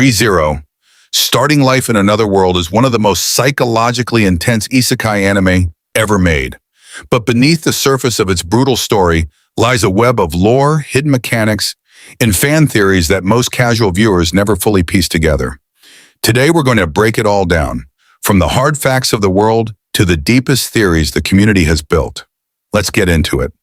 ReZero, starting life in another world, is one of the most psychologically intense isekai anime ever made. But beneath the surface of its brutal story lies a web of lore, hidden mechanics, and fan theories that most casual viewers never fully piece together. Today we're going to break it all down, from the hard facts of the world to the deepest theories the community has built. Let's get into it.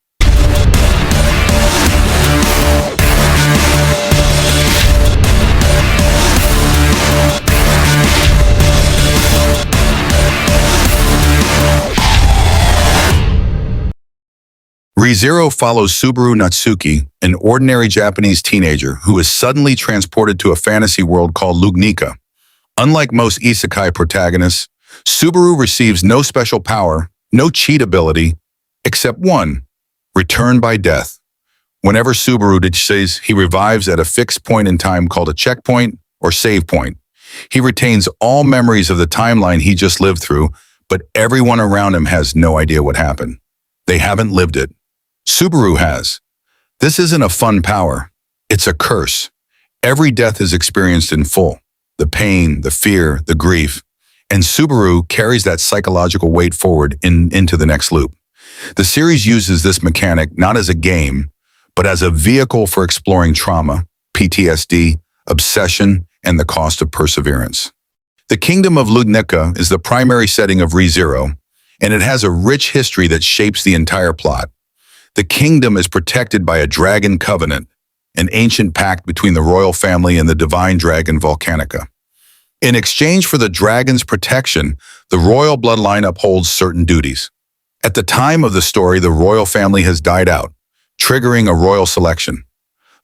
ReZero follows Subaru Natsuki, an ordinary Japanese teenager who is suddenly transported to a fantasy world called Lugnica. Unlike most isekai protagonists, Subaru receives no special power, no cheat ability, except one: return by death. Whenever Subaru says he revives at a fixed point in time called a checkpoint or save point, he retains all memories of the timeline he just lived through, but everyone around him has no idea what happened. They haven't lived it. Subaru has. This isn't a fun power. It's a curse. Every death is experienced in full. The pain, the fear, the grief. And Subaru carries that psychological weight forward into the next loop. The series uses this mechanic not as a game, but as a vehicle for exploring trauma, PTSD, obsession, and the cost of perseverance. The Kingdom of Lugnica is the primary setting of ReZero, and it has a rich history that shapes the entire plot. The kingdom is protected by a dragon covenant, an ancient pact between the royal family and the divine dragon Volcanica. In exchange for the dragon's protection, the royal bloodline upholds certain duties. At the time of the story, the royal family has died out, triggering a royal selection.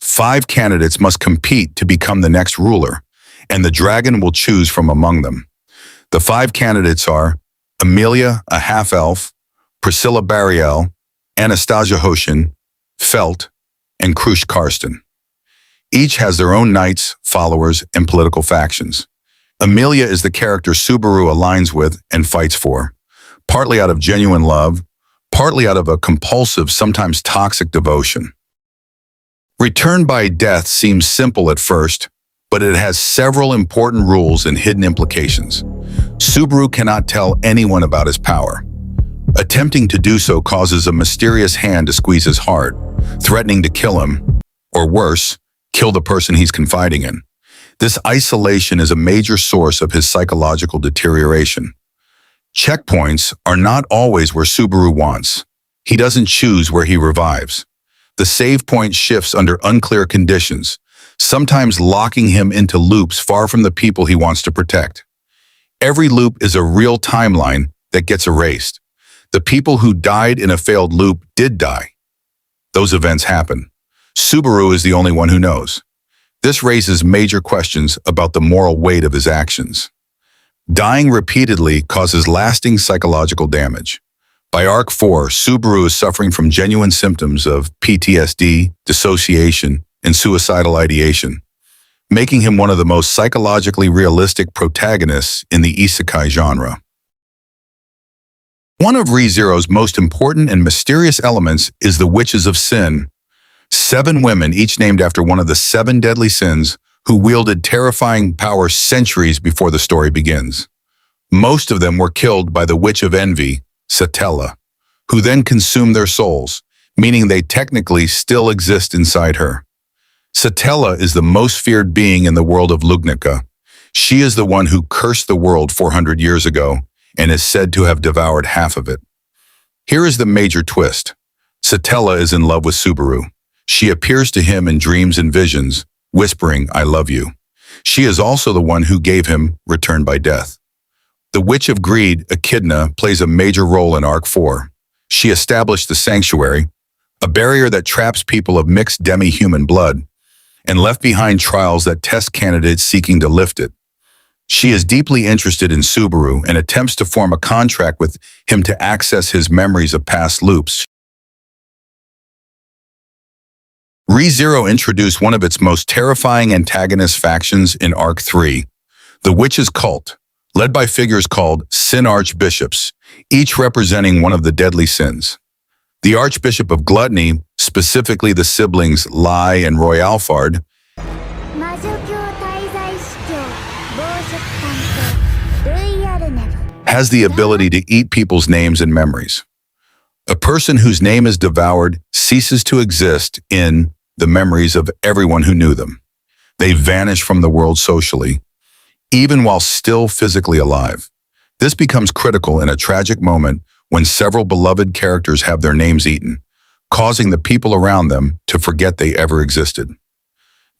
5 candidates must compete to become the next ruler, and the dragon will choose from among them. The 5 candidates are Amelia, a half-elf, Priscilla Barriel, Anastasia Hoshin, Felt, and Krush Karsten. Each has their own knights, followers, and political factions. Amelia is the character Subaru aligns with and fights for, partly out of genuine love, partly out of a compulsive, sometimes toxic devotion. Return by death seems simple at first, but it has several important rules and hidden implications. Subaru cannot tell anyone about his power. Attempting to do so causes a mysterious hand to squeeze his heart, threatening to kill him, or worse, kill the person he's confiding in. This isolation is a major source of his psychological deterioration. Checkpoints are not always where Subaru wants. He doesn't choose where he revives. The save point shifts under unclear conditions, sometimes locking him into loops far from the people he wants to protect. Every loop is a real timeline that gets erased. The people who died in a failed loop did die. Those events happen. Subaru is the only one who knows. This raises major questions about the moral weight of his actions. Dying repeatedly causes lasting psychological damage. By Arc 4, Subaru is suffering from genuine symptoms of PTSD, dissociation, and suicidal ideation, making him one of the most psychologically realistic protagonists in the isekai genre. One of ReZero's most important and mysterious elements is the Witches of Sin, 7 women, each named after one of the 7 deadly sins, who wielded terrifying power centuries before the story begins. Most of them were killed by the Witch of Envy, Satella, who then consumed their souls, meaning they technically still exist inside her. Satella is the most feared being in the world of Lugnica. She is the one who cursed the world 400 years ago and is said to have devoured half of it. Here is the major twist. Satella is in love with Subaru. She appears to him in dreams and visions, whispering, "I love you." She is also the one who gave him return by death. The Witch of Greed, Echidna, plays a major role in Arc 4. She established the Sanctuary, a barrier that traps people of mixed demi-human blood, and left behind trials that test candidates seeking to lift it. She is deeply interested in Subaru and attempts to form a contract with him to access his memories of past loops. ReZero introduced one of its most terrifying antagonist factions in Arc 3, the Witches' Cult, led by figures called Sin Archbishops, each representing one of the deadly sins. The Archbishop of Gluttony, specifically the siblings Lai and Roy Alphard, has the ability to eat people's names and memories. A person whose name is devoured ceases to exist in the memories of everyone who knew them. They vanish from the world socially, even while still physically alive. This becomes critical in a tragic moment when several beloved characters have their names eaten, causing the people around them to forget they ever existed.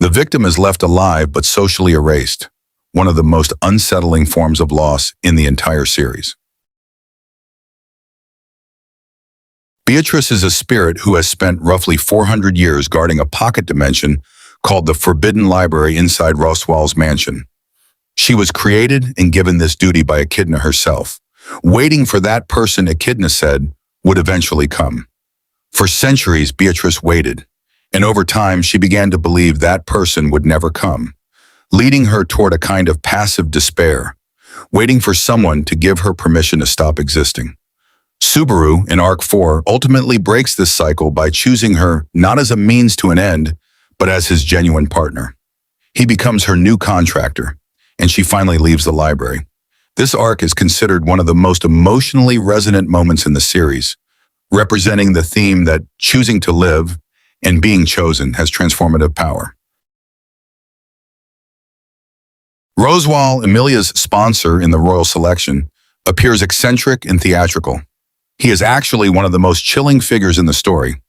The victim is left alive but socially erased, one of the most unsettling forms of loss in the entire series. Beatrice is a spirit who has spent roughly 400 years guarding a pocket dimension called the Forbidden Library inside Roswell's mansion. She was created and given this duty by Echidna herself, waiting for that person Echidna said would eventually come. For centuries, Beatrice waited, and over time she began to believe that person would never come, leading her toward a kind of passive despair, waiting for someone to give her permission to stop existing. Subaru, in Arc 4, ultimately breaks this cycle by choosing her not as a means to an end, but as his genuine partner. He becomes her new contractor, and she finally leaves the library. This arc is considered one of the most emotionally resonant moments in the series, representing the theme that choosing to live and being chosen has transformative power. Roswell, Emilia's sponsor in the royal selection, appears eccentric and theatrical. He is actually one of the most chilling figures in the story.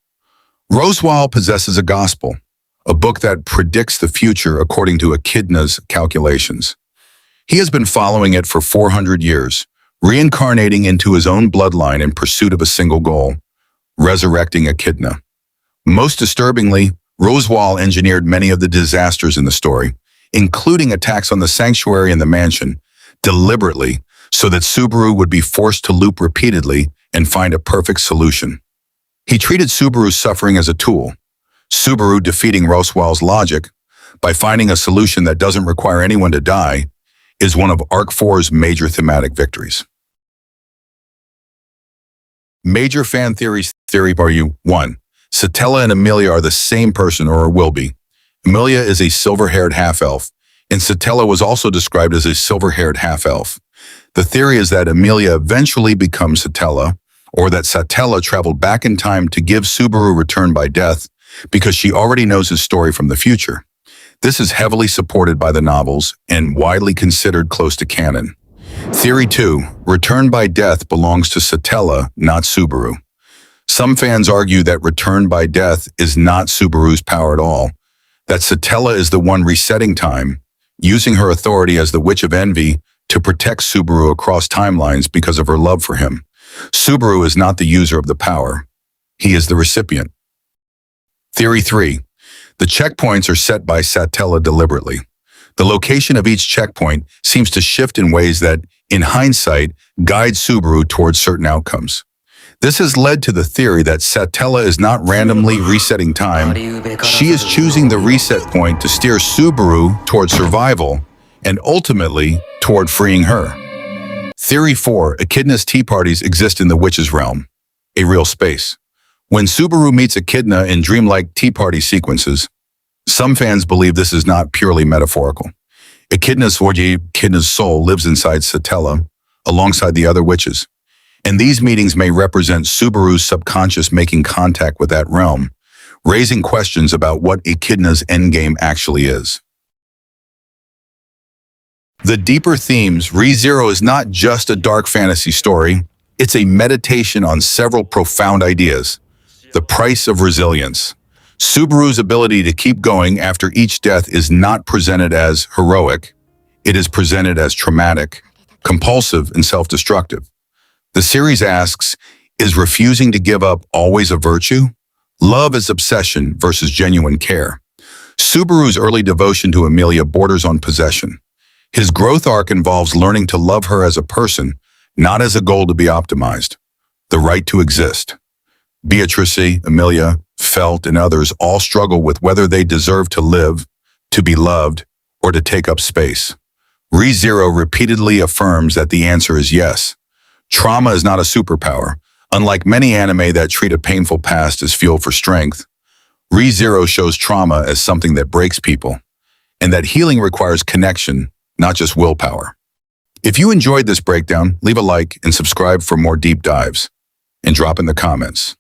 Roswell possesses a gospel, a book that predicts the future according to Echidna's calculations. He has been following it for 400 years, reincarnating into his own bloodline in pursuit of a single goal, resurrecting Echidna. Most disturbingly, Roswell engineered many of the disasters in the story, including attacks on the sanctuary and the mansion, deliberately so that Subaru would be forced to loop repeatedly and find a perfect solution. He treated Subaru's suffering as a tool, Subaru defeating Roswell's logic by finding a solution that doesn't require anyone to die is one of Arc 4's major thematic victories. Major fan theories. Theory are you? 1. Satella and Emilia are the same person or will be. Emilia is a silver-haired half-elf, and Satella was also described as a silver-haired half-elf. The theory is that Emilia eventually becomes Satella, or that Satella traveled back in time to give Subaru return by death because she already knows his story from the future. This is heavily supported by the novels and widely considered close to canon. Theory 2. Return by death belongs to Satella, not Subaru. Some fans argue that return by death is not Subaru's power at all, that Satella is the one resetting time, using her authority as the Witch of Envy to protect Subaru across timelines because of her love for him. Subaru is not the user of the power. He is the recipient. Theory 3. The checkpoints are set by Satella deliberately. The location of each checkpoint seems to shift in ways that, in hindsight, guide Subaru towards certain outcomes. This has led to the theory that Satella is not randomly resetting time. She is choosing the reset point to steer Subaru toward survival and ultimately toward freeing her. Theory 4. Echidna's tea parties exist in the witch's realm, a real space. When Subaru meets Echidna in dreamlike tea party sequences, some fans believe this is not purely metaphorical. Echidna's soul lives inside Satella, alongside the other witches, and these meetings may represent Subaru's subconscious making contact with that realm, raising questions about what Echidna's endgame actually is. The deeper themes. ReZero is not just a dark fantasy story, it's a meditation on several profound ideas. The price of resilience. Subaru's ability to keep going after each death is not presented as heroic. It is presented as traumatic, compulsive, and self-destructive. The series asks, is refusing to give up always a virtue? Love is obsession versus genuine care. Subaru's early devotion to Emilia borders on possession. His growth arc involves learning to love her as a person, not as a goal to be optimized. The right to exist. Beatrice, Emilia, Felt, and others all struggle with whether they deserve to live, to be loved, or to take up space. ReZero repeatedly affirms that the answer is yes. Trauma is not a superpower. Unlike many anime that treat a painful past as fuel for strength, ReZero shows trauma as something that breaks people. and that healing requires connection, not just willpower. If you enjoyed this breakdown, leave a like and subscribe for more deep dives, and drop in the comments.